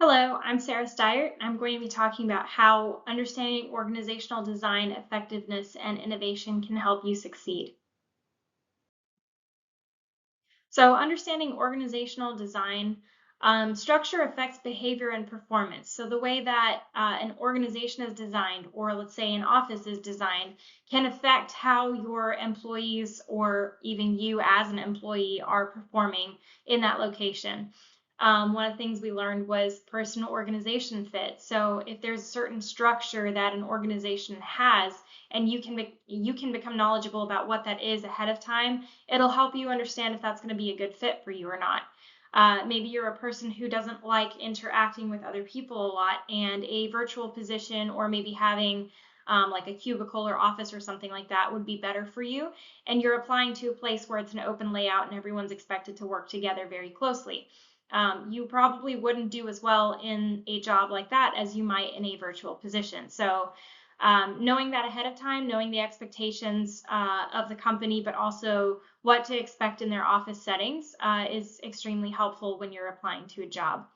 Hello, I'm Sarah Steyert. I'm going to be talking about how understanding organizational design, effectiveness, and innovation can help you succeed. So, understanding organizational design, structure affects behavior and performance. So, the way that an organization is designed, or let's say an office is designed, can affect how your employees or even you as an employee are performing in that location. One of the things we learned was personal organization fit. So, if there's a certain structure that an organization has, and you can become knowledgeable about what that is ahead of time, it'll help you understand if that's going to be a good fit for you or not. Maybe you're a person who doesn't like interacting with other people a lot, and a virtual position or maybe having like a cubicle or office or something like that would be better for you. And you're applying to a place where it's an open layout and everyone's expected to work together very closely. You probably wouldn't do as well in a job like that as you might in a virtual position. So knowing that ahead of time, knowing the expectations of the company, but also what to expect in their office settings is extremely helpful when you're applying to a job.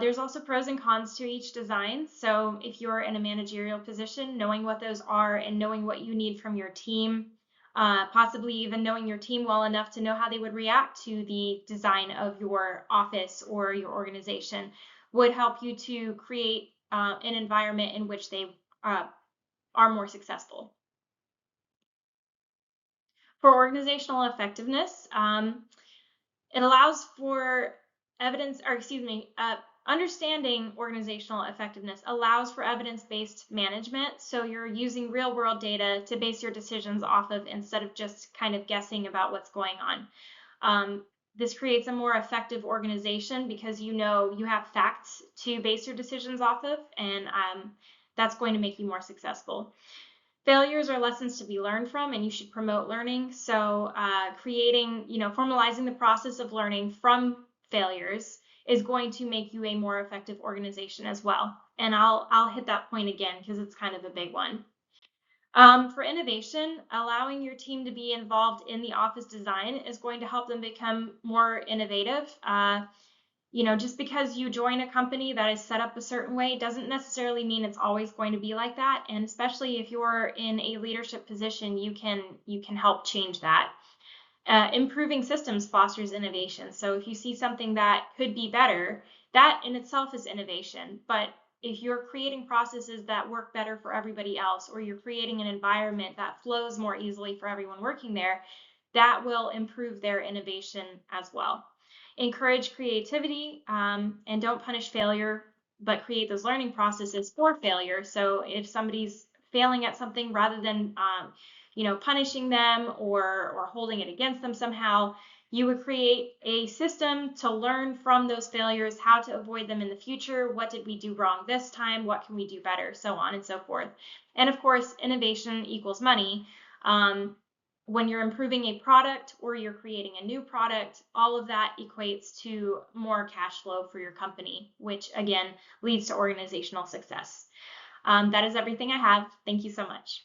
There's also pros and cons to each design. So if you're in a managerial position, knowing what those are and knowing what you need from your team, possibly even knowing your team well enough to know how they would react to the design of your office or your organization would help you to create an environment in which they are more successful. For organizational effectiveness, it allows for understanding organizational effectiveness allows for evidence-based management. So you're using real-world data to base your decisions off of instead of just kind of guessing about what's going on. This creates a more effective organization because you know you have facts to base your decisions off of, and that's going to make you more successful. Failures are lessons to be learned from, and you should promote learning. So formalizing the process of learning from failures is going to make you a more effective organization as well. And I'll hit that point again because it's kind of a big one. For innovation, allowing your team to be involved in the office design is going to help them become more innovative. Just because you join a company that is set up a certain way doesn't necessarily mean it's always going to be like that. And especially if you're in a leadership position, you can help change that. Improving systems fosters innovation. So if you see something that could be better, that in itself is innovation. But if you're creating processes that work better for everybody else, or you're creating an environment that flows more easily for everyone working there, that will improve their innovation as well. Encourage creativity and don't punish failure, but create those learning processes for failure. So if somebody's failing at something, rather than punishing them or holding it against them somehow, you would create a system to learn from those failures, how to avoid them in the future, what did we do wrong this time, what can we do better, so on and so forth. And of course, innovation equals money. When you're improving a product or you're creating a new product, all of that equates to more cash flow for your company, which again leads to organizational success. That is everything I have. Thank you so much.